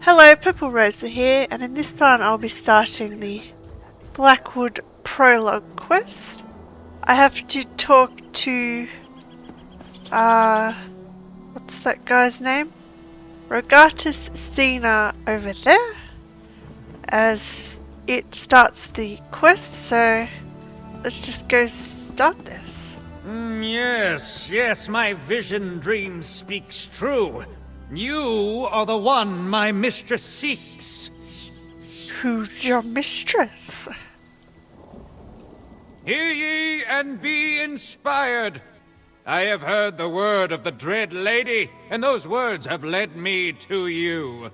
Hello, Purple Rosa here, and in this time I'll be starting the Blackwood Prologue quest. I have to talk to, what's that guy's name? Rogatus Sina over there, as it starts the quest, so let's just go start this. Yes, my vision dream speaks true. You are the one my mistress seeks. Who's your mistress? Hear ye and be inspired. I have heard the word of the dread lady, and those words have led me to you.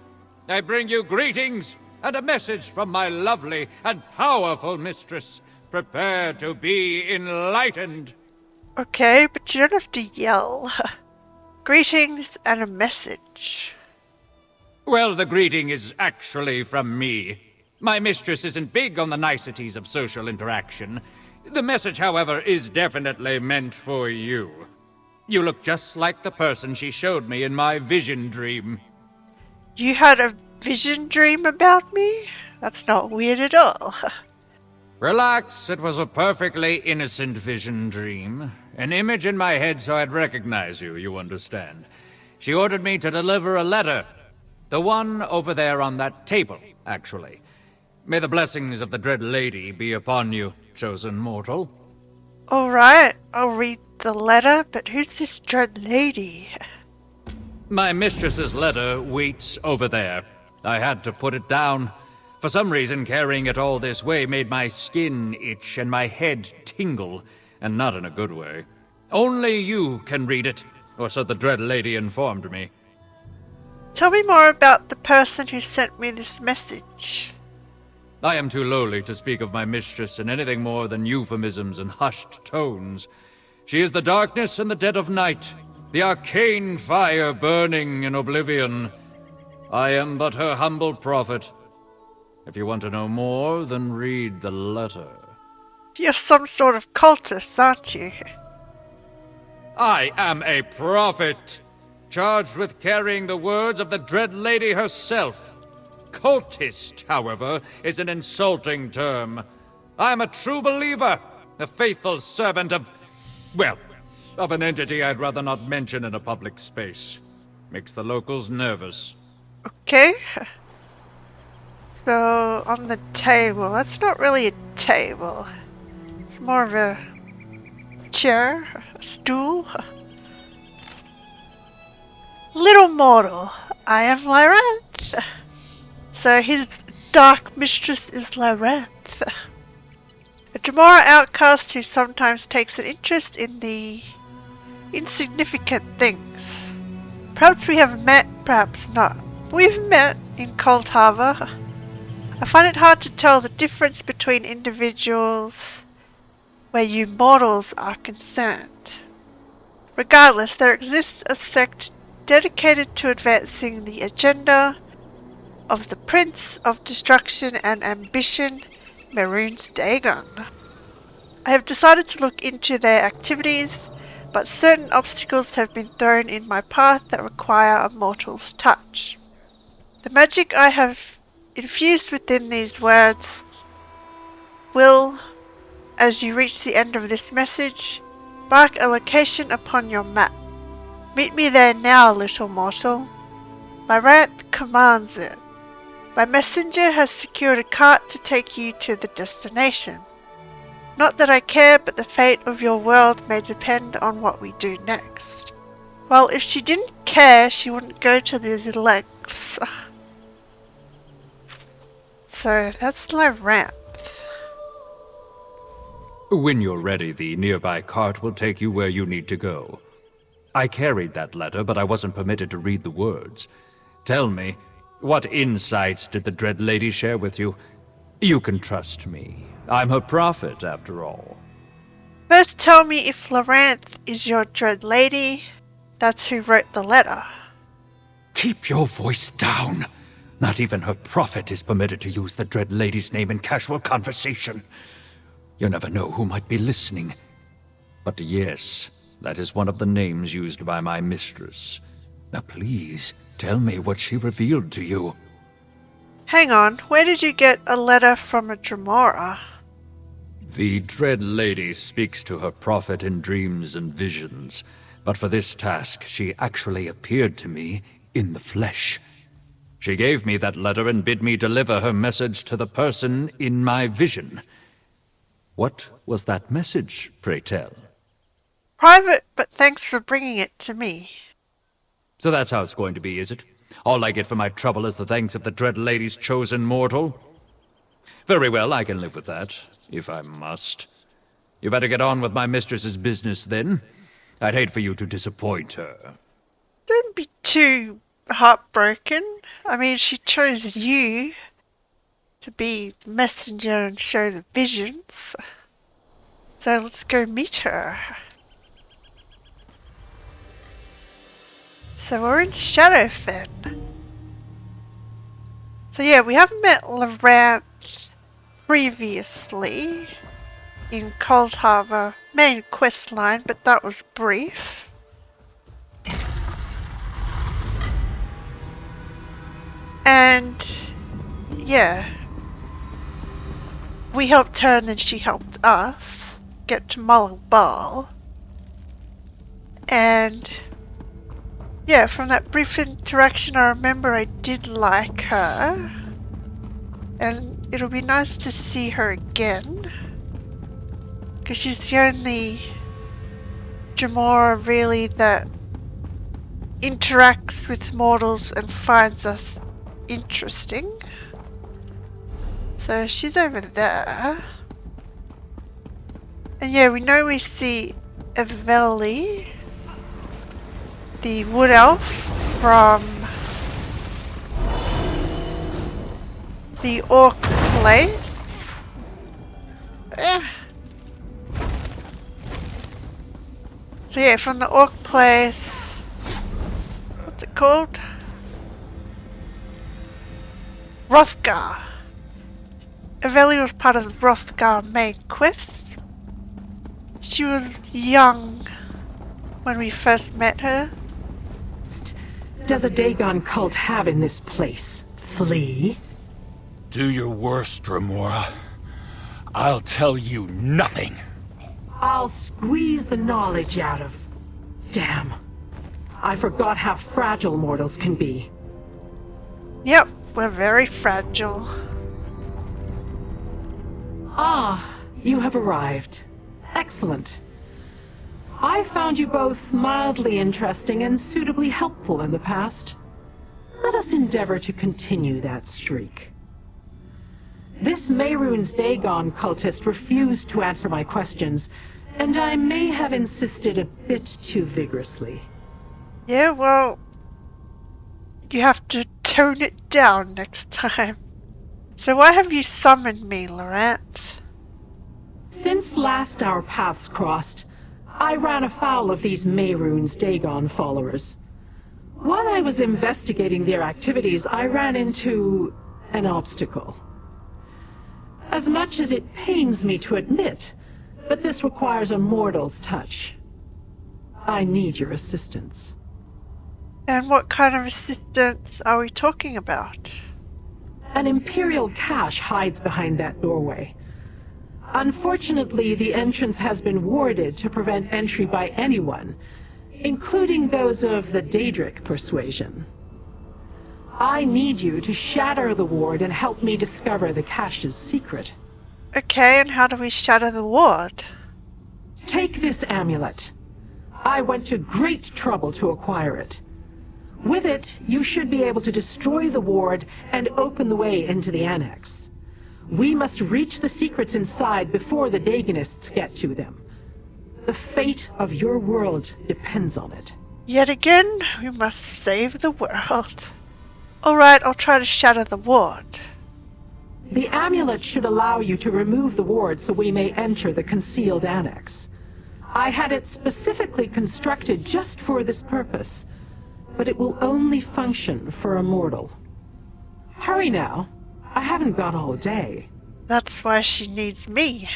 I bring you greetings and a message from my lovely and powerful mistress. Prepare to be enlightened. Okay, but you don't have to yell. Greetings and a message. Well, the greeting is actually from me. My mistress isn't big on the niceties of social interaction. The message, however, is definitely meant for you. You look just like the person she showed me in my vision dream. You had a vision dream about me? That's not weird at all. Relax, it was a perfectly innocent vision dream. An image in my head so I'd recognize you, you understand. She ordered me to deliver a letter. The one over there on that table, actually. May the blessings of the Dread Lady be upon you, chosen mortal. Alright, I'll read the letter, but who's this Dread Lady? My mistress's letter waits over there. I had to put it down. For some reason, carrying it all this way made my skin itch and my head tingle, and not in a good way. Only you can read it, or so the Dread Lady informed me. Tell me more about the person who sent me this message. I am too lowly to speak of my mistress in anything more than euphemisms and hushed tones. She is the darkness and the dead of night, the arcane fire burning in oblivion. I am but her humble prophet. If you want to know more, then read the letter. You're some sort of cultist, aren't you? I am a prophet, charged with carrying the words of the Dread Lady herself. Cultist, however, is an insulting term. I am a true believer, a faithful servant of, well, of an entity I'd rather not mention in a public space. Makes the locals nervous. Okay. So, on the table, that's not really a table. It's more of a chair, a stool. Little mortal, I am Lyranth. So his dark mistress is Lyranth. A Jamora outcast who sometimes takes an interest in the insignificant things. Perhaps we have met, perhaps not. We've met in Cold Harbor. I find it hard to tell the difference between individuals where you mortals are concerned. Regardless, there exists a sect dedicated to advancing the agenda of the Prince of Destruction and Ambition, Mehrunes Dagon. I have decided to look into their activities, but certain obstacles have been thrown in my path that require a mortal's touch. The magic I have infused within these words will, as you reach the end of this message, mark a location upon your map. Meet me there now, little mortal. Lyranth commands it. My messenger has secured a cart to take you to the destination. Not that I care, but the fate of your world may depend on what we do next. Well, if she didn't care, she wouldn't go to these lengths. So, that's Lyranth. When you're ready, the nearby cart will take you where you need to go. I carried that letter, but I wasn't permitted to read the words. Tell me, what insights did the Dread Lady share with you? You can trust me. I'm her prophet, after all. First tell me if Lyranth is your Dread Lady. That's who wrote the letter. Keep your voice down. Not even her prophet is permitted to use the Dread Lady's name in casual conversation. You never know who might be listening. But yes, that is one of the names used by my mistress. Now please, tell me what she revealed to you. Hang on, where did you get a letter from a Dremora? The Dread Lady speaks to her prophet in dreams and visions, but for this task she actually appeared to me in the flesh. She gave me that letter and bid me deliver her message to the person in my vision. What was that message, pray tell? Private, but thanks for bringing it to me. So that's how it's going to be, is it? All I get for my trouble is the thanks of the Dread Lady's chosen mortal? Very well, I can live with that, if I must. You better get on with my mistress's business, then. I'd hate for you to disappoint her. Don't be too heartbroken. I mean, she chose you to be the messenger and show the visions. So let's go meet her. So we're in Shadowfen. So yeah, we haven't met Laurent previously in Cold Harbor main quest line, but that was brief. And yeah, we helped her and then she helped us get to Mullabal. And yeah, from that brief interaction I remember I did like her. And it'll be nice to see her again. Because she's the only Dremora really that interacts with mortals and finds us interesting. So she's over there. And yeah, we know we see Eveli, the wood elf from the orc place. So yeah, from the orc place, what's it called? Hrothgar. Eveli was part of the Hrothgar main quest. She was young when we first met her. Does a Dagon cult have in this place? Flee? Do your worst, Dremora. I'll tell you nothing. I'll squeeze the knowledge out of... Damn. I forgot how fragile mortals can be. Yep, we're very fragile. Ah, you have arrived. Excellent. I found you both mildly interesting and suitably helpful in the past. Let us endeavor to continue that streak. This Mehrunes Dagon cultist refused to answer my questions, and I may have insisted a bit too vigorously. Yeah, well, you have to tone it down next time. So why have you summoned me, Laurent? Since last our paths crossed, I ran afoul of these Mehrunes Dagon followers. While I was investigating their activities, I ran into an obstacle. As much as it pains me to admit, but this requires a mortal's touch. I need your assistance. And what kind of assistance are we talking about? An Imperial cache hides behind that doorway. Unfortunately, the entrance has been warded to prevent entry by anyone, including those of the Daedric persuasion. I need you to shatter the ward and help me discover the cache's secret. Okay, and how do we shatter the ward? Take this amulet. I went to great trouble to acquire it. With it, you should be able to destroy the ward and open the way into the annex. We must reach the secrets inside before the Dagonists get to them. The fate of your world depends on it. Yet again, we must save the world. Alright, I'll try to shatter the ward. The amulet should allow you to remove the ward so we may enter the concealed annex. I had it specifically constructed just for this purpose, but it will only function for a mortal. Hurry now. I haven't got all day. That's why she needs me.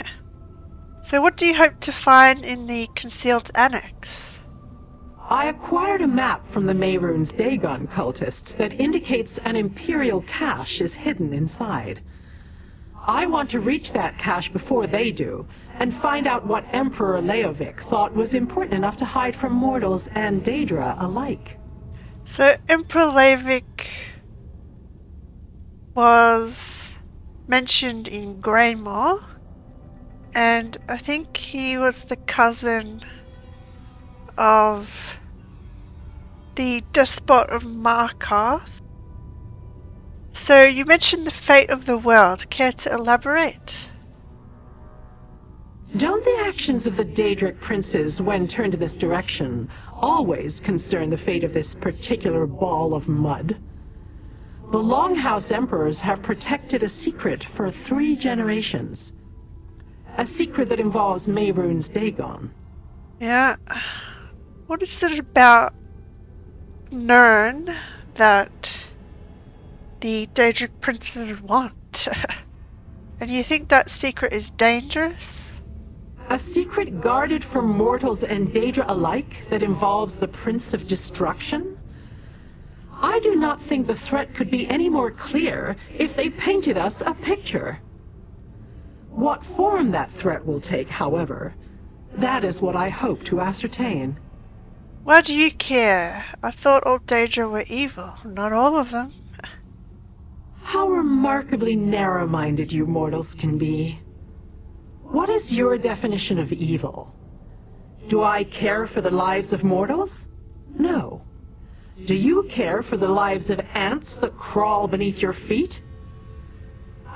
So what do you hope to find in the concealed annex? I acquired a map from the Mehrunes Dagon cultists that indicates an Imperial cache is hidden inside. I want to reach that cache before they do, and find out what Emperor Leovic thought was important enough to hide from mortals and Daedra alike. So Emperor Leovic was mentioned in Greymore, and I think he was the cousin of the despot of Markarth. So you mentioned the fate of the world. Care to elaborate? Don't the actions of the Daedric princes, when turned in this direction, always concern the fate of this particular ball of mud? The Longhouse Emperors have protected a secret for 3 generations. A secret that involves Mehrunes Dagon. Yeah. What is it about Nirn that the Daedric princes want? And you think that secret is dangerous? A secret guarded from mortals and Daedra alike that involves the Prince of Destruction? I do not think the threat could be any more clear if they painted us a picture. What form that threat will take, however, that is what I hope to ascertain. Why do you care? I thought all Daedra were evil. Not all of them. How remarkably narrow-minded you mortals can be. What is your definition of evil? Do I care for the lives of mortals? No. Do you care for the lives of ants that crawl beneath your feet?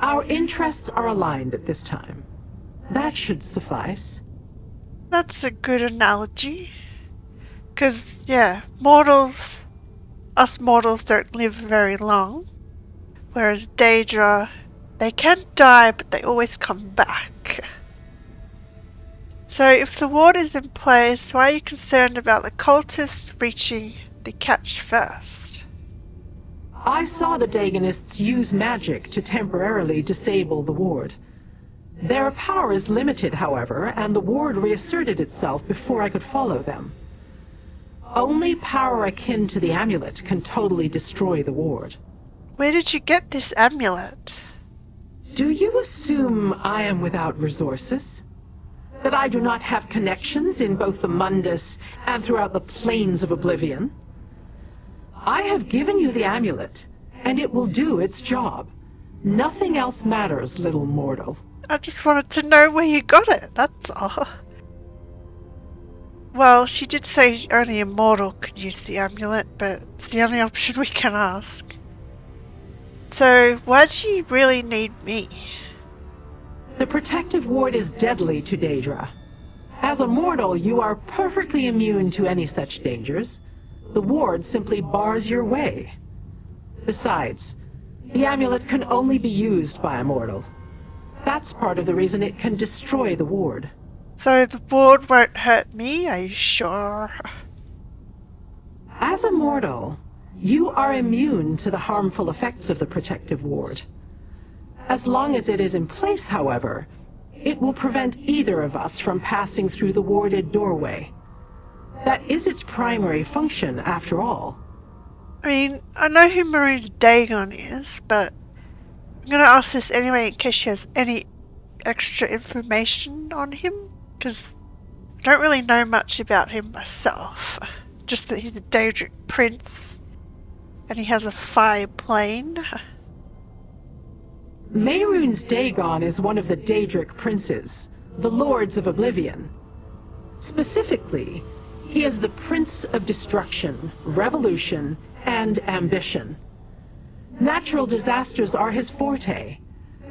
Our interests are aligned at this time. That should suffice. That's a good analogy. 'Cause, yeah, us mortals don't live very long. Whereas Daedra, they can die, but they always come back. So if the ward is in place, why are you concerned about the cultists reaching the cache first? I saw the Dagonists use magic to temporarily disable the ward. Their power is limited, however, and the ward reasserted itself before I could follow them. Only power akin to the amulet can totally destroy the ward. Where did you get this amulet? Do you assume I am without resources? That I do not have connections in both the Mundus and throughout the plains of Oblivion? I have given you the amulet, and it will do its job. Nothing else matters, little mortal. I just wanted to know where you got it, that's all. Well, she did say only a mortal could use the amulet, but it's the only option we can ask. So, why do you really need me? The protective ward is deadly to Daedra. As a mortal, you are perfectly immune to any such dangers. The ward simply bars your way. Besides, the amulet can only be used by a mortal. That's part of the reason it can destroy the ward. So the ward won't hurt me, are you sure? As a mortal, you are immune to the harmful effects of the protective ward. As long as it is in place, however, it will prevent either of us from passing through the warded doorway. That is its primary function, after all. I mean, I know who Mehrunes Dagon is, but I'm gonna ask this anyway in case she has any extra information on him, because I don't really know much about him myself. Just that he's a Daedric prince, and he has a fire plane. Mehrunes Dagon is one of the Daedric princes, the Lords of Oblivion. Specifically, he is the Prince of Destruction, Revolution, and Ambition. Natural disasters are his forte,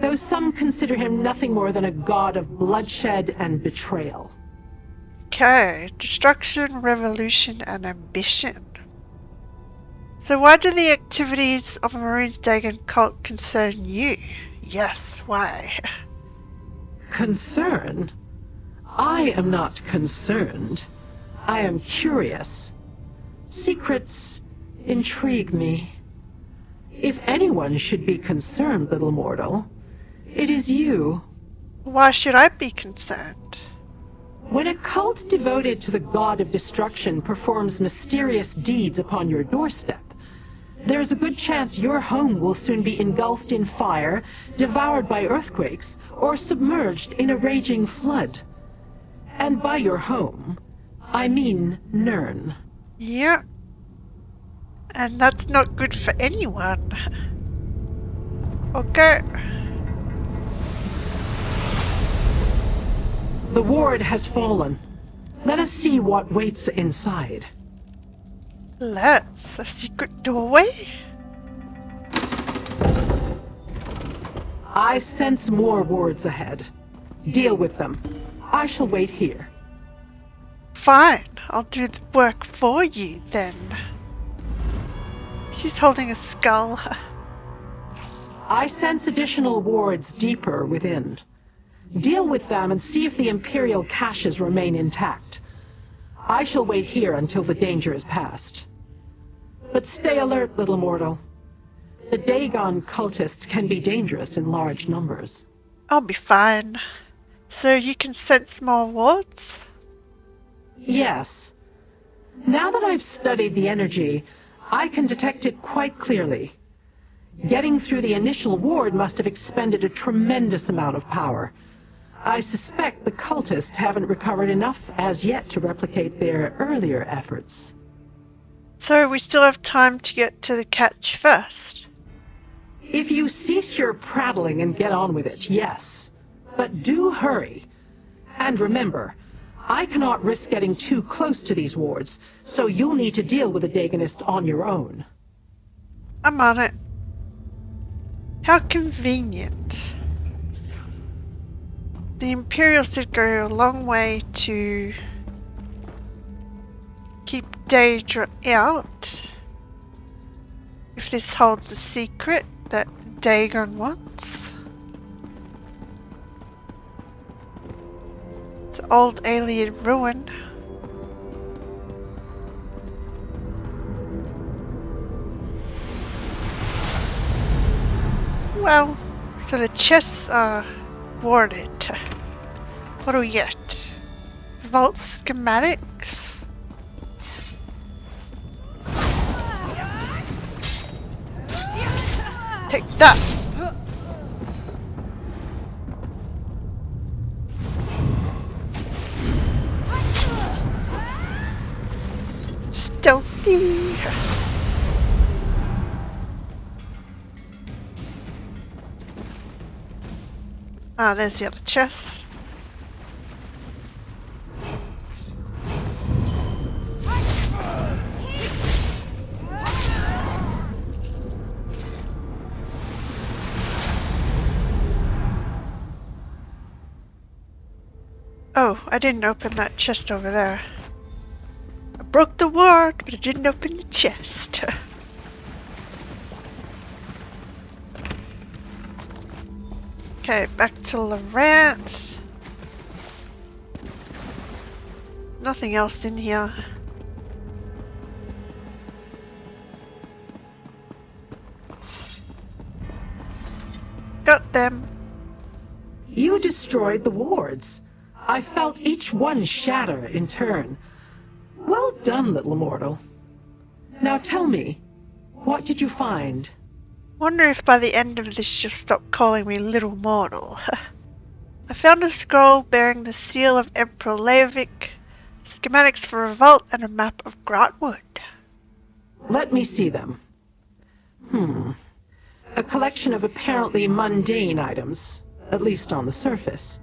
though some consider him nothing more than a god of bloodshed and betrayal. Okay, destruction, revolution, and ambition. So why do the activities of a Mehrunes Dagon cult concern you? Yes, why? Concern? I am not concerned. I am curious. Secrets intrigue me. If anyone should be concerned, little mortal, it is you. Why should I be concerned? When a cult devoted to the god of destruction performs mysterious deeds upon your doorstep, there's a good chance your home will soon be engulfed in fire, devoured by earthquakes, or submerged in a raging flood. And by your home, I mean Nirn. Yeah. And that's not good for anyone. Okay. The ward has fallen. Let us see what waits inside. Let's. A secret doorway? I sense more wards ahead. Deal with them. I shall wait here. Fine. I'll do the work for you then. She's holding a skull. I sense additional wards deeper within. Deal with them and see if the Imperial caches remain intact. I shall wait here until the danger is past. But stay alert, little mortal. The Dagon cultists can be dangerous in large numbers. I'll be fine. So you can sense more wards? Yes. Now that I've studied the energy, I can detect it quite clearly. Getting through the initial ward must have expended a tremendous amount of power. I suspect the cultists haven't recovered enough as yet to replicate their earlier efforts. So we still have time to get to the catch first? If you cease your prattling and get on with it, yes. But do hurry. And remember, I cannot risk getting too close to these wards, so you'll need to deal with the Dagonists on your own. I'm on it. How convenient. The Imperials did go a long way to keep Daedra out. If this holds a secret that Dagon wants. It's an old alien ruin. Well, so the chests are warded. What do we get? Vault schematics? Take that! Stealthy! Ah, there's the other chest. Oh, I didn't open that chest over there. I broke the ward, but I didn't open the chest. Okay, back to Laranth. Nothing else in here. Got them. You destroyed the wards. I felt each one shatter in turn. Well done, little mortal. Now tell me, what did you find? Wonder if by the end of this she'll stop calling me little mortal. I found a scroll bearing the seal of Emperor Leovic, schematics for revolt, and a map of Blackwood. Let me see them. A collection of apparently mundane items, at least on the surface.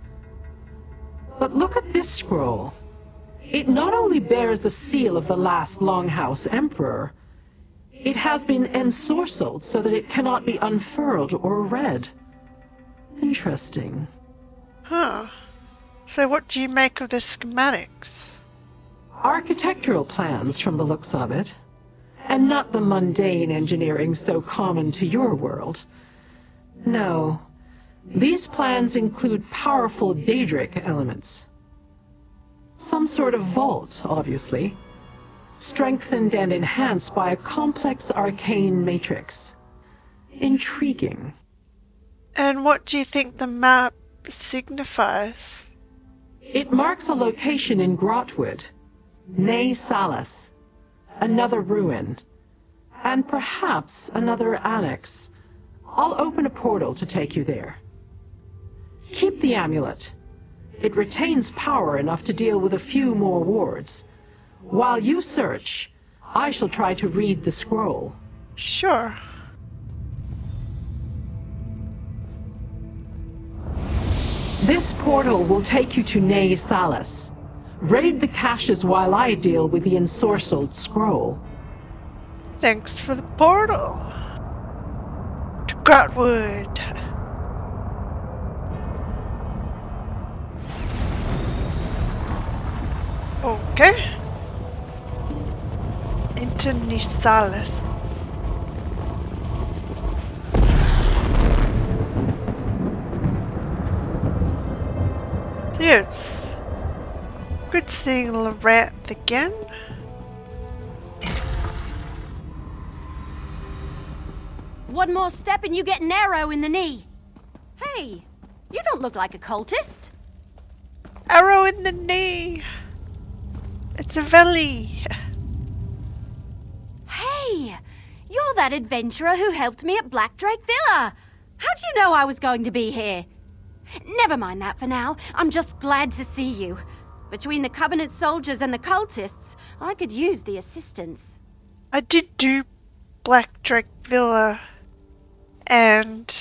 But look at this scroll. It not only bears the seal of the last Longhouse Emperor, it has been ensorcelled so that it cannot be unfurled or read. Interesting. Huh. So what do you make of the schematics? Architectural plans from the looks of it. And not the mundane engineering so common to your world. No. These plans include powerful Daedric elements. Some sort of vault, obviously. Strengthened and enhanced by a complex arcane matrix. Intriguing. And what do you think the map signifies? It marks a location in Blackwood, Ne Salas, another ruin, and perhaps another annex. I'll open a portal to take you there. Keep the amulet. It retains power enough to deal with a few more wards. While you search, I shall try to read the scroll. Sure. This portal will take you to Ne Salas. Raid the caches while I deal with the ensorcelled scroll. Thanks for the portal. To Blackwood. Okay. Into Nisalis. Yes. Good seeing Laurent again. One more step and you get an arrow in the knee. Hey, you don't look like a cultist. Arrow in the knee. It's a valley. Hey, you're that adventurer who helped me at Black Drake Villa. How'd you know I was going to be here? Never mind that for now. I'm just glad to see you. Between the Covenant soldiers and the cultists, I could use the assistance. I did do Black Drake Villa, and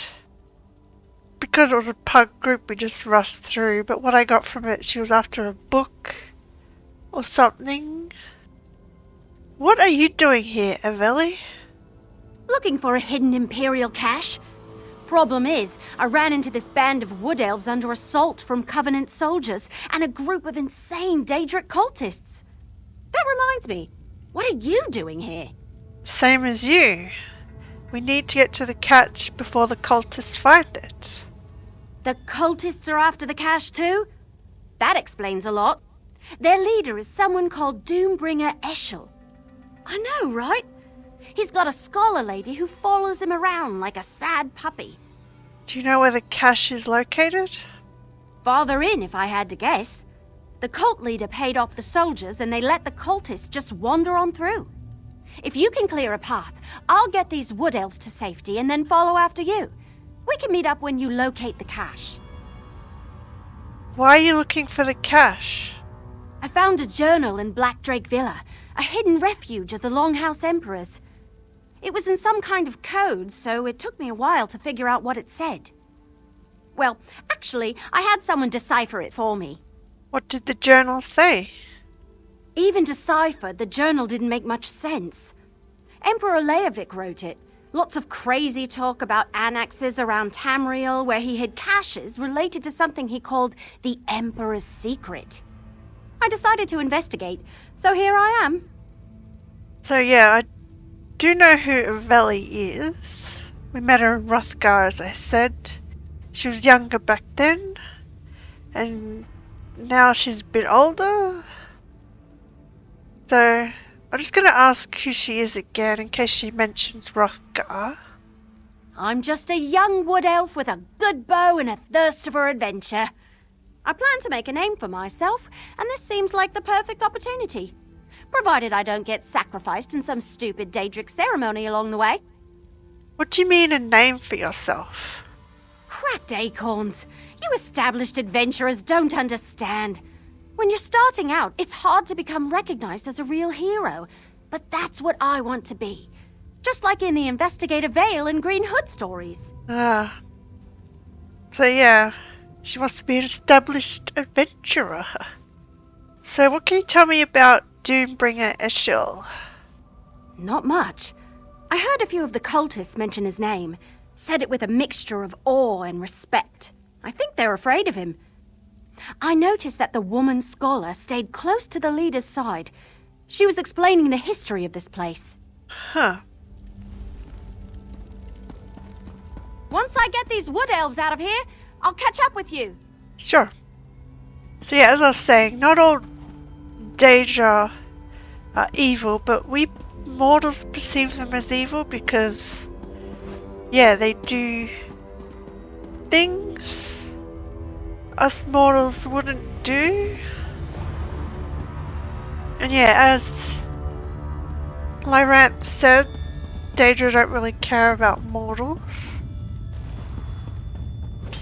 because it was a pug group we just rushed through, but what I got from it, she was after a book or something. What are you doing here, Avelli? Looking for a hidden Imperial cache. Problem is, I ran into this band of wood elves under assault from Covenant soldiers and a group of insane Daedric cultists. That reminds me, what are you doing here? Same as you. We need to get to the cache before the cultists find it. The cultists are after the cache too? That explains a lot. Their leader is someone called Doombringer Eshel. I know, right? He's got a scholar lady who follows him around like a sad puppy. Do you know where the cache is located? Farther in, if I had to guess. The cult leader paid off the soldiers and they let the cultists just wander on through. If you can clear a path, I'll get these wood elves to safety and then follow after you. We can meet up when you locate the cache. Why are you looking for the cache? I found a journal in Black Drake Villa, a hidden refuge of the Longhouse Emperors. It was in some kind of code, so it took me a while to figure out what it said. Well, actually, I had someone decipher it for me. What did the journal say? Even deciphered, the journal didn't make much sense. Emperor Leovic wrote it. Lots of crazy talk about annexes around Tamriel where he hid caches related to something he called the Emperor's Secret. I decided to investigate, so here I am. So yeah, I do know who Avelli is. We met her in Hrothgar, as I said. She was younger back then, and now she's a bit older. So I'm just going to ask who she is again in case she mentions Hrothgar. I'm just a young wood elf with a good bow and a thirst for adventure. I plan to make a name for myself, and this seems like the perfect opportunity. Provided I don't get sacrificed in some stupid Daedric ceremony along the way. What do you mean a name for yourself? Cracked acorns. You established adventurers don't understand. When you're starting out, it's hard to become recognized as a real hero. But that's what I want to be. Just like in the Investigator Vale and Green Hood stories. Ah. So yeah, she wants to be an established adventurer. So what can you tell me about Doombringer Eshel? Not much. I heard a few of the cultists mention his name. Said it with a mixture of awe and respect. I think they're afraid of him. I noticed that the woman scholar stayed close to the leader's side. She was explaining the history of this place. Huh. Once I get these wood elves out of here, I'll catch up with you. Sure. So yeah, as I was saying, not all Daedra are evil, but we mortals perceive them as evil because, yeah, they do things. us mortals wouldn't do. And yeah, as Lyrant said, Daedra don't really care about mortals.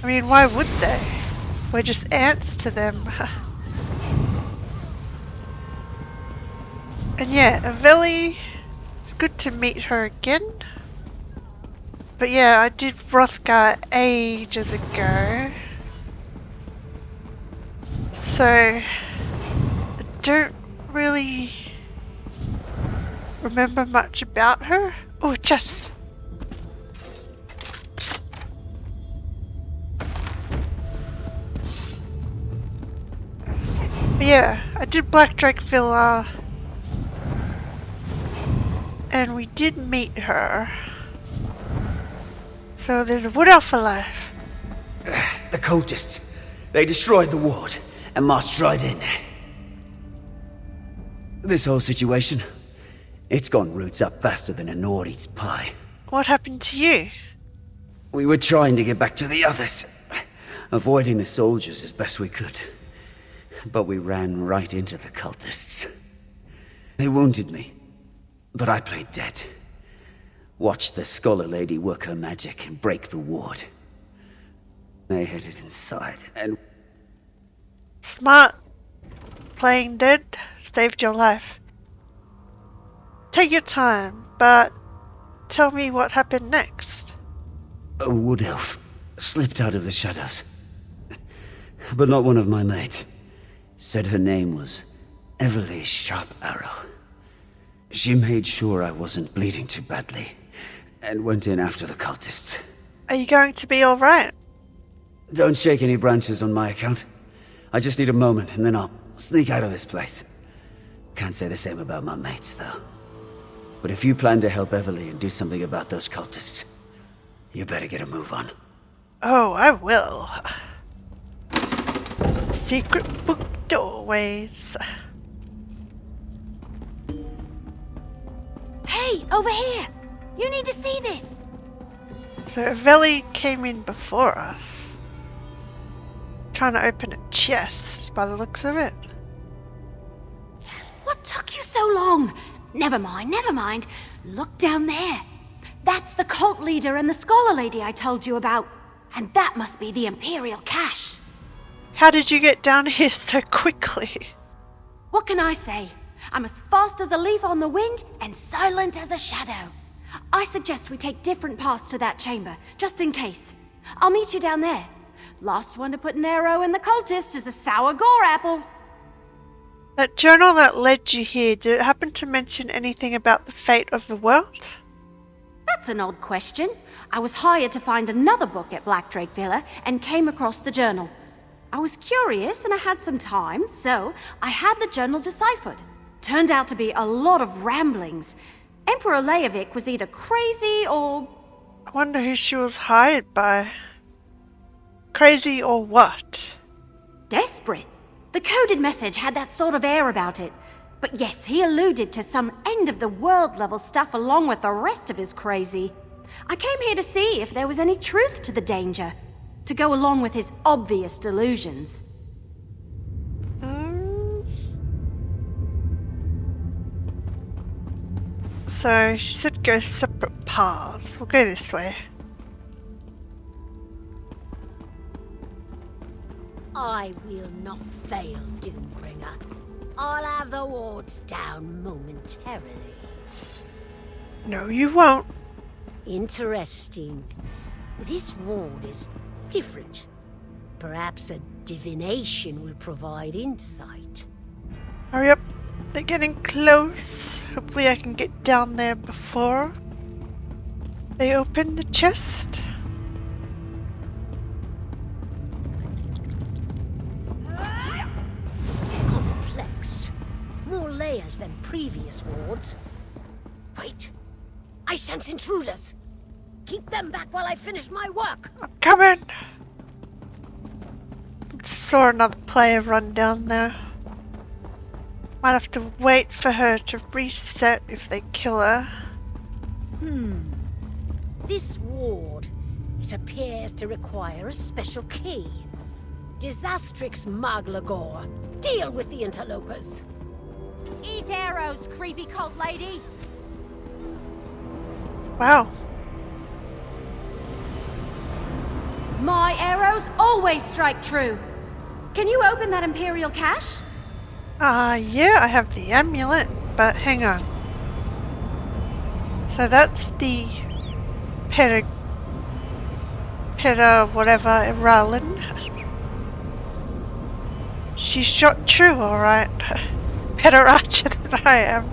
I mean, why would they? We're just ants to them. And yeah, Aveli, it's good to meet her again. But yeah, I did Hrothgar ages ago. So, I don't really remember much about her. Oh, chest! But yeah, I did Black Drake Villa. And we did meet her. So there's a wood elf alive. The cultists. They destroyed the ward and marched right in. This whole situation, it's gone roots up faster than a Nord eats pie. What happened to you? We were trying to get back to the others, avoiding the soldiers as best we could. But we ran right into the cultists. They wounded me, but I played dead. Watched the Scholar Lady work her magic and break the ward. They headed inside and... Smart. Playing dead saved your life. Take your time, but tell me what happened next. A wood elf slipped out of the shadows. But not one of my mates. Said her name was Everly Sharp Arrow. She made sure I wasn't bleeding too badly, and went in after the cultists. Are you going to be alright? Don't shake any branches on my account. I just need a moment, and then I'll sneak out of this place. Can't say the same about my mates, though. But if you plan to help Everly and do something about those cultists, you better get a move on. Oh, I will. Secret book doorways. Hey, over here! You need to see this! So Aveli came in before us. Trying to open a chest by the looks of it. What took you so long? Never mind, never mind. Look down there. That's the cult leader and the Scholar Lady I told you about. And that must be the Imperial cache. How did you get down here so quickly? What can I say? I'm as fast as a leaf on the wind and silent as a shadow. I suggest we take different paths to that chamber, just in case. I'll meet you down there. Last one to put an arrow in the cultist is a sour gore apple. That journal that led you here, did it happen to mention anything about the fate of the world? That's an odd question. I was hired to find another book at Black Drake Villa and came across the journal. I was curious and I had some time, so I had the journal deciphered. Turned out to be a lot of ramblings. Emperor Leovic was either crazy or... I wonder who she was hired by. Crazy or what? desperate. The coded message had that sort of air about it. But yes, he alluded to some end-of-the-world level stuff along with the rest of his crazy. I came here to see if there was any truth to the danger, to go along with his obvious delusions. So, she said go separate paths. We'll go this way. I will not fail, Doombringer. I'll have the wards down momentarily. No, you won't. Interesting. This ward is different. Perhaps a divination will provide insight. Hurry up. They're getting close. Hopefully I can get down there before they open the chest. Complex. More layers than previous wards. Wait. I sense intruders. Keep them back while I finish my work. I'm coming. Saw another player run down there. Might have to wait for her to reset if they kill her. This ward, it appears to require a special key. Disastrix Maglagor. Deal with the interlopers. Eat arrows, creepy cult lady! Wow. My arrows always strike true. Can you open that Imperial cache? Yeah, I have the amulet, but hang on. So that's the Peta whatever, Rowland. She shot true, alright. Better archer than I am.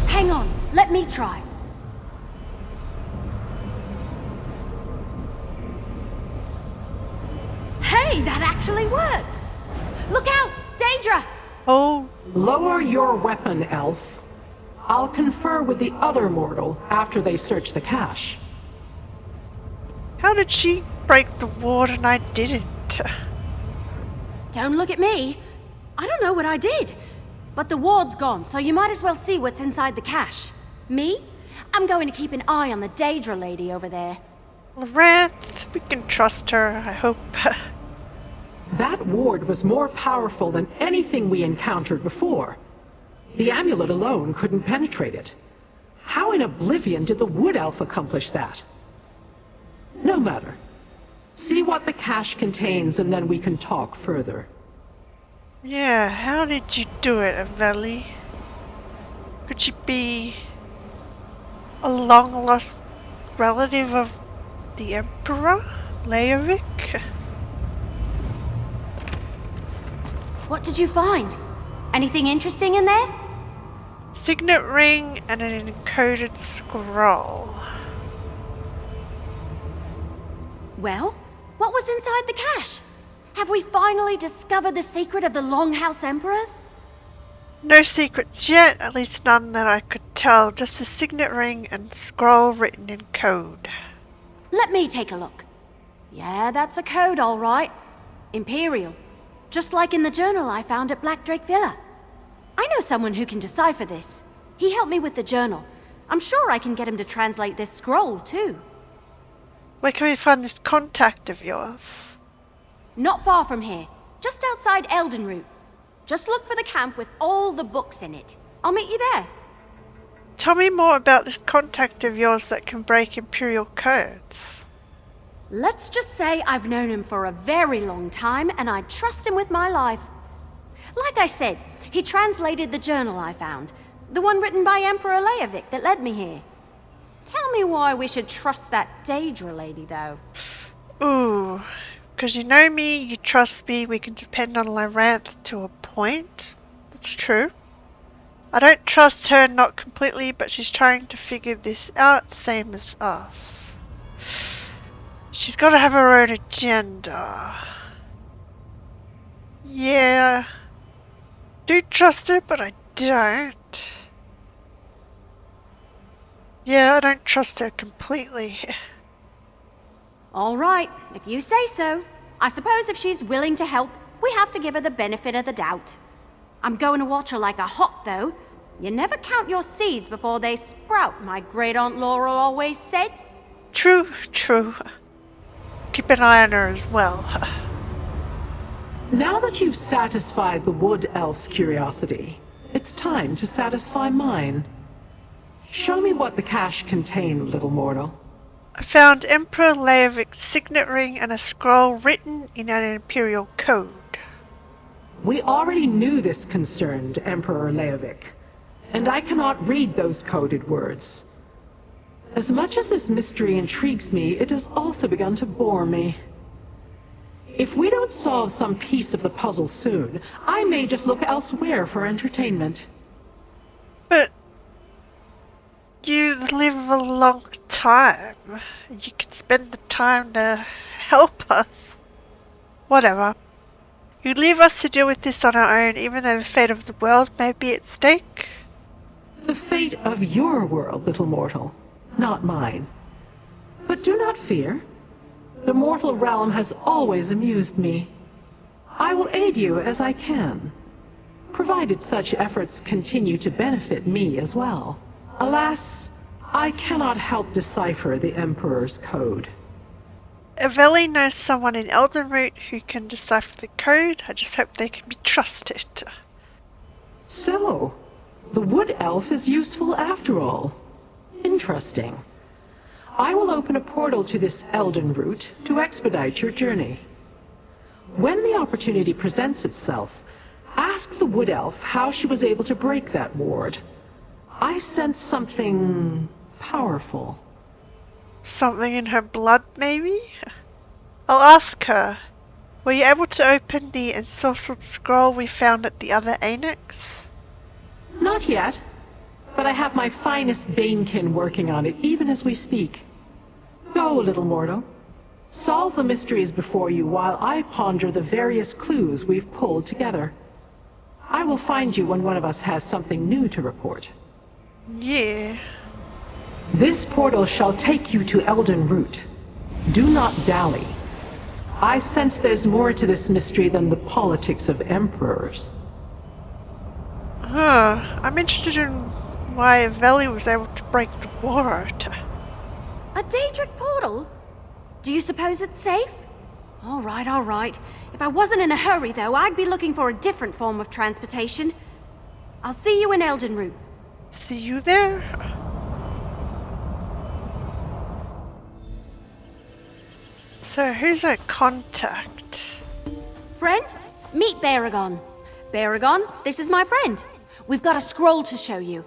Hang on, let me try. Hey, that actually worked! Look out! Daedra! Oh, Lower your weapon, elf. I'll confer with the other mortal after they search the cache. how did she break the ward and I didn't? Don't look at me. I don't know what I did. But the ward's gone, so you might as well see what's inside the cache. Me? I'm going to keep an eye on the Daedra lady over there. Loranth, we can trust her, I hope. That ward was more powerful than anything we encountered before. The amulet alone couldn't penetrate it. How in Oblivion did the Wood Elf accomplish that? No matter. See what the cache contains and then we can talk further. Yeah, how did you do it, Aveli? Could she be a long-lost relative of the Emperor, Leovic? What did you find? Anything interesting in there? Signet ring and an encoded scroll. Well, what was inside the cache? Have we finally discovered the secret of the Longhouse Emperors? No secrets yet, at least none that I could tell, just a signet ring and scroll written in code. Let me take a look. Yeah, that's a code, all right. Imperial. Just like in the journal I found at Black Drake Villa. I know someone who can decipher this. He helped me with the journal. I'm sure I can get him to translate this scroll, too. Where can we find this contact of yours? Not far from here. Just outside Eldenroot. Just look for the camp with all the books in it. I'll meet you there. Tell me more about this contact of yours that can break Imperial codes. Let's just say I've known him for a very long time and I trust him with my life. Like I said, he translated the journal I found. The one written by Emperor Leovic that led me here. Tell me why we should trust that Daedra lady, though. Ooh, because you know me, you trust me, we can depend on Loranth to a point. That's true. I don't trust her, not completely, but she's trying to figure this out, same as us. She's got to have her own agenda. Yeah. Do trust her, but I don't. Yeah, I don't trust her completely. All right, if you say so. I suppose if she's willing to help, we have to give her the benefit of the doubt. I'm going to watch her like a hawk, though. You never count your seeds before they sprout, my great-aunt Laurel always said. True, true. Keep an eye on her as well. Now that you've satisfied the Wood Elf's curiosity, it's time to satisfy mine. Show me what the cache contained, little mortal. I found Emperor Leovic's signet ring and a scroll written in an Imperial code. We already knew this concerned Emperor Leovic, and I cannot read those coded words. As much as this mystery intrigues me, it has also begun to bore me. If we don't solve some piece of the puzzle soon, I may just look elsewhere for entertainment. But you live a long time. You can spend the time to help us. Whatever. You leave us to deal with this on our own, even though the fate of the world may be at stake. The fate of your world, little mortal, not mine. But do not fear. The mortal realm has always amused me. I will aid you as I can, provided such efforts continue to benefit me as well. Alas, I cannot help decipher the Emperor's code. Eveli knows someone in Eldenroot who can decipher the code. I just hope they can be trusted. So, the wood elf is useful after all. Interesting. I will open a portal to this Elden route to expedite your journey. When the opportunity presents itself, ask the wood elf how she was able to break that ward. I sense something powerful. Something in her blood, maybe? I'll ask her. Were you able to open the ensorcelled scroll we found at the other annex? Not yet, but I have my finest Banekin working on it even as we speak. Go, little mortal. Solve the mysteries before you while I ponder the various clues we've pulled together. I will find you when one of us has something new to report. Yeah. This portal shall take you to Elden Root. Do not dally. I sense there's more to this mystery than the politics of emperors. I'm interested in why Eveli was able to break the ward. A Daedric portal? Do you suppose it's safe? All right. If I wasn't in a hurry, though, I'd be looking for a different form of transportation. I'll see you in Eldenroot. See you there? So, who's our contact? Friend, meet Baragon. Baragon, this is my friend. We've got a scroll to show you.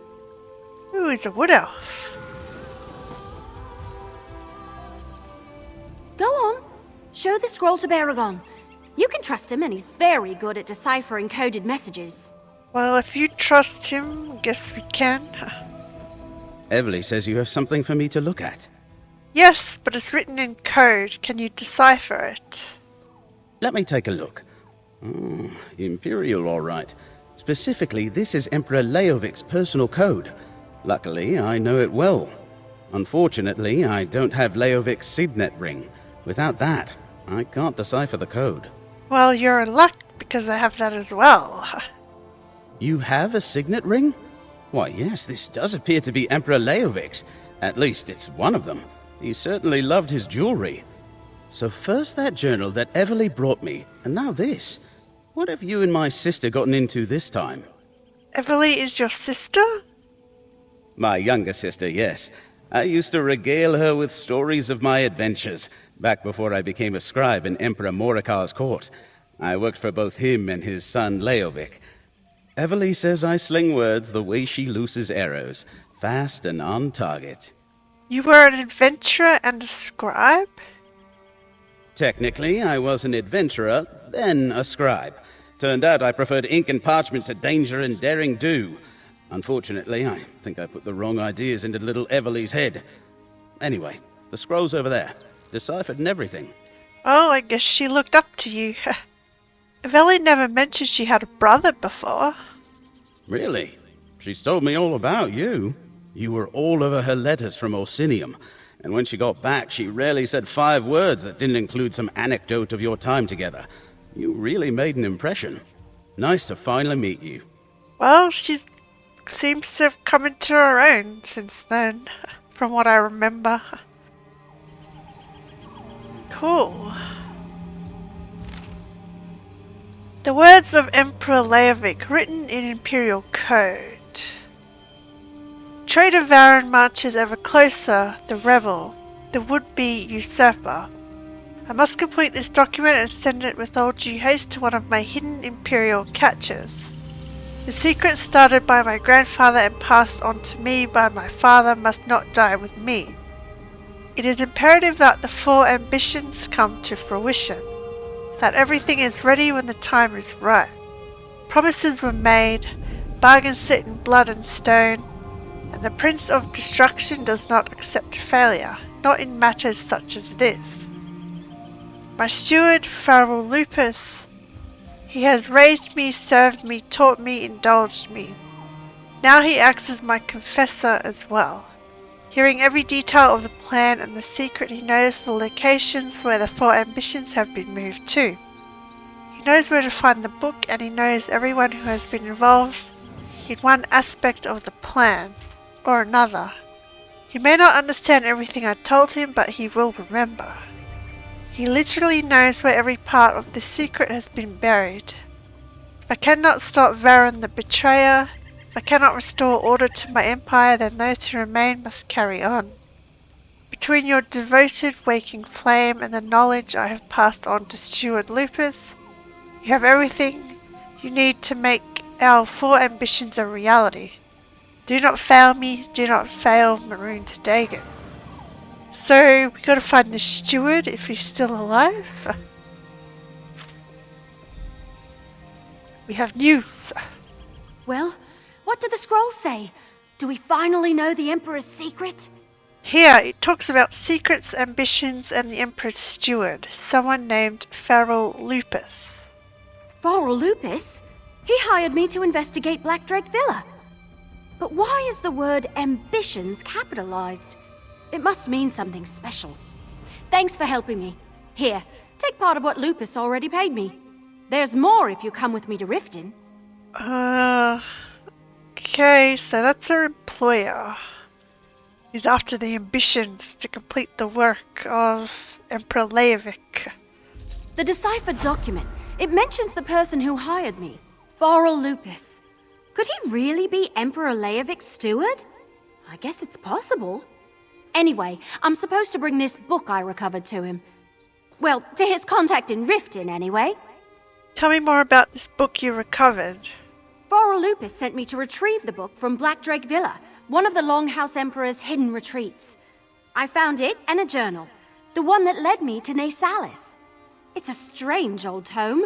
Ooh, he's a wood elf. Go on. Show the scroll to Baragon. You can trust him, and he's very good at deciphering coded messages. Well, if you trust him, guess we can. Eveli says you have something for me to look at. Yes, but it's written in code. Can you decipher it? Let me take a look. Imperial, all right. Specifically, this is Emperor Leovic's personal code. Luckily, I know it well. Unfortunately, I don't have Leovic's signet ring. Without that, I can't decipher the code. Well, you're in luck, because I have that as well. You have a signet ring? Why, yes, this does appear to be Emperor Leovic's. At least it's one of them. He certainly loved his jewelry. So first that journal that Eveli brought me, and now this. What have you and my sister gotten into this time? Eveli is your sister? My younger sister, yes. I used to regale her with stories of my adventures, back before I became a scribe in Emperor Morikar's court. I worked for both him and his son Leovic. Eveli says I sling words the way she looses arrows, fast and on target. You were an adventurer and a scribe? Technically, I was an adventurer, then a scribe. Turned out I preferred ink and parchment to danger and daring do. Unfortunately, I think I put the wrong ideas into little Eveli's head. Anyway, the scroll's over there. Deciphered and everything. Well, I guess she looked up to you. Eveli never mentioned she had a brother before. Really? She's told me all about you. You were all over her letters from Orsinium, and when she got back, she rarely said 5 words that didn't include some anecdote of your time together. You really made an impression. Nice to finally meet you. Well, she seems to have come into her own since then, from what I remember. Cool. The words of Emperor Leovic written in Imperial code. Traitor Varen marches ever closer, the rebel, the would-be usurper. I must complete this document and send it with all due haste to one of my hidden Imperial catchers. The secret started by my grandfather and passed on to me by my father must not die with me. It is imperative that the 4 ambitions come to fruition, that everything is ready when the time is right. Promises were made, bargains set in blood and stone, and the Prince of Destruction does not accept failure, not in matters such as this. My steward, Farrell Lupus, he has raised me, served me, taught me, indulged me. Now he acts as my confessor as well. Hearing every detail of the plan and the secret, he knows the locations where the 4 ambitions have been moved to. He knows where to find the book, and he knows everyone who has been involved in one aspect of the plan or another. He may not understand everything I told him, but he will remember. He literally knows where every part of the secret has been buried. If I cannot stop Varen the betrayer, if I cannot restore order to my empire, then those who remain must carry on. Between your devoted waking flame and the knowledge I have passed on to Steward Lupus, you have everything you need to make our 4 ambitions a reality. Do not fail me, do not fail Mehrunes Dagon. So, we gotta find the steward if he's still alive. We have news. Well, what did the scroll say? Do we finally know the Emperor's secret? Here, it talks about secrets, ambitions, and the Emperor's steward, someone named Feral Lupus. Feral Lupus? He hired me to investigate Blackdrake Villa. But why is the word ambitions capitalized? It must mean something special. Thanks for helping me. Here, take part of what Lupus already paid me. There's more if you come with me to Riften. Okay, so that's our employer. He's after the ambitions to complete the work of Emperor Leovic. The deciphered document, it mentions the person who hired me, Feral Lupus. Could he really be Emperor Leovic's steward? I guess it's possible. Anyway, I'm supposed to bring this book I recovered to him. Well, to his contact in Riften, anyway. Tell me more about this book you recovered. Feral Lupus sent me to retrieve the book from Blackdrake Villa, one of the Longhouse Emperors' hidden retreats. I found it and a journal, the one that led me to Nasalis. It's a strange old tome.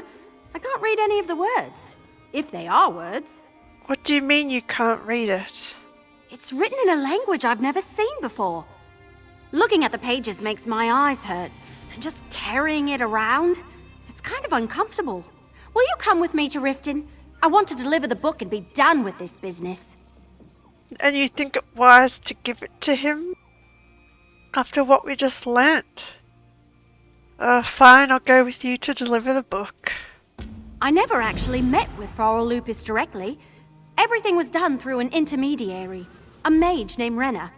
I can't read any of the words, if they are words. What do you mean you can't read it? It's written in a language I've never seen before. Looking at the pages makes my eyes hurt, and just carrying it around, it's kind of uncomfortable. Will you come with me to Riften? I want to deliver the book and be done with this business. And you think it wise to give it to him? After what we just learnt? Fine, I'll go with you to deliver the book. I never actually met with Feral Lupus directly. Everything was done through an intermediary, a mage named Renna.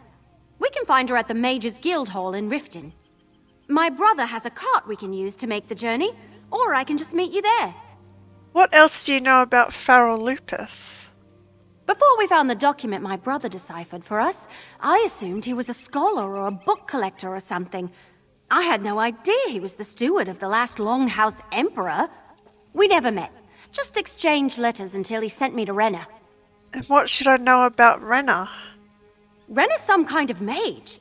We can find her at the Mages Guild Hall in Riften. My brother has a cart we can use to make the journey, or I can just meet you there. What else do you know about Feral Lupus? Before we found the document my brother deciphered for us, I assumed he was a scholar or a book collector or something. I had no idea he was the steward of the last Longhouse Emperor. We never met, just exchanged letters until he sent me to Renna. And what should I know about Renna? Renna's some kind of mage.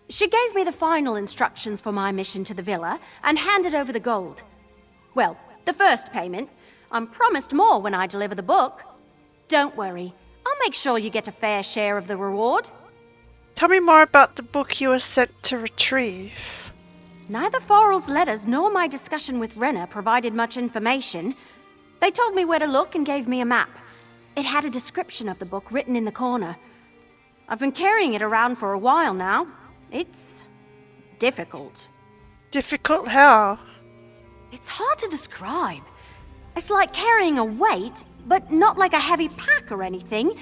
She gave me the final instructions for my mission to the villa and handed over the gold. Well, the first payment. I'm promised more when I deliver the book. Don't worry, I'll make sure you get a fair share of the reward. Tell me more about the book you were sent to retrieve. Neither Feral's letters nor my discussion with Renna provided much information. They told me where to look and gave me a map. It had a description of the book written in the corner. I've been carrying it around for a while now. It's difficult. Difficult how? It's hard to describe. It's like carrying a weight, but not like a heavy pack or anything.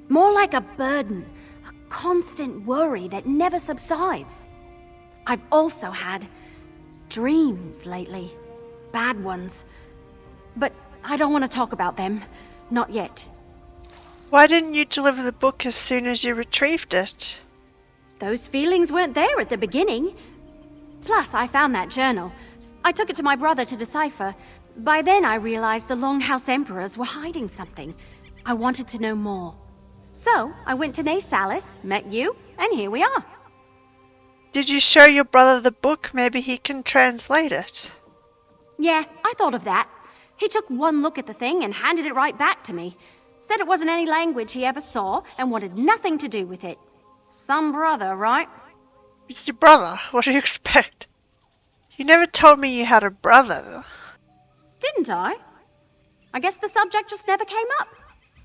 More like a burden, a constant worry that never subsides. I've also had dreams lately. Bad ones. But I don't want to talk about them. Not yet. Why didn't you deliver the book as soon as you retrieved it? Those feelings weren't there at the beginning. Plus, I found that journal. I took it to my brother to decipher. By then, I realized the Longhouse Emperors were hiding something. I wanted to know more. So, I went to Nasalis, met you, and here we are. Did you show your brother the book? Maybe he can translate it. Yeah, I thought of that. He took one look at the thing and handed it right back to me. Said it wasn't any language he ever saw and wanted nothing to do with it. Some brother, right? It's your brother. What do you expect? You never told me you had a brother. Didn't I? I guess the subject just never came up.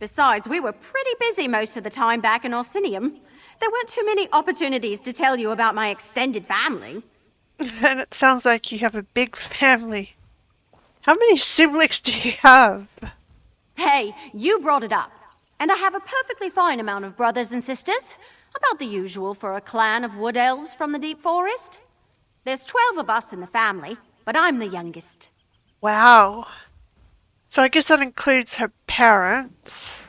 Besides, we were pretty busy most of the time back in Orsinium. There weren't too many opportunities to tell you about my extended family. And it sounds like you have a big family. How many siblings do you have? Hey, you brought it up. And I have a perfectly fine amount of brothers and sisters. About the usual for a clan of wood elves from the deep forest. There's 12 of us in the family, but I'm the youngest. Wow. So I guess that includes her parents.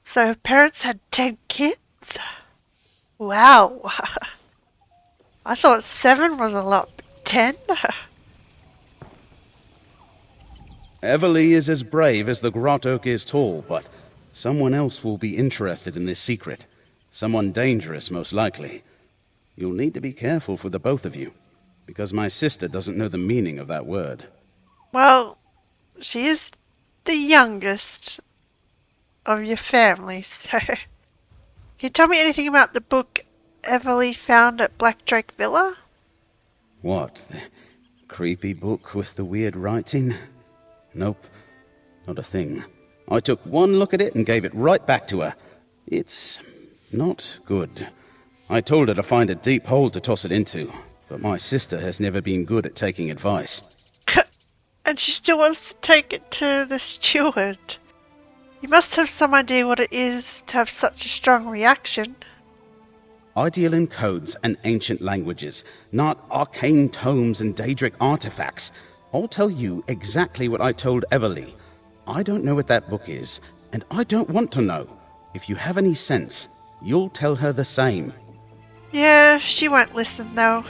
So her parents had 10 kids? Wow. I thought 7 was a lot. 10? Everly is as brave as the grot oak is tall, but someone else will be interested in this secret. Someone dangerous, most likely. You'll need to be careful for the both of you, because my sister doesn't know the meaning of that word. Well, she is the youngest of your family, so... Can you tell me anything about the book Everly found at Black Drake Villa? What, the creepy book with the weird writing? Nope, not a thing. I took one look at it and gave it right back to her. It's not good. I told her to find a deep hole to toss it into, but my sister has never been good at taking advice. And she still wants to take it to the steward. You must have some idea what it is to have such a strong reaction. I deal in codes and ancient languages, not arcane tomes and Daedric artifacts. I'll tell you exactly what I told Everly. I don't know what that book is, and I don't want to know. If you have any sense, you'll tell her the same. Yeah, she won't listen though.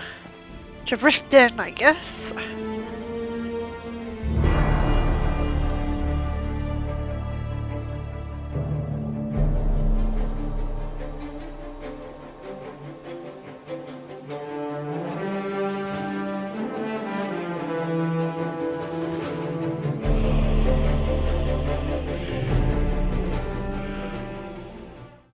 To Riften, I guess.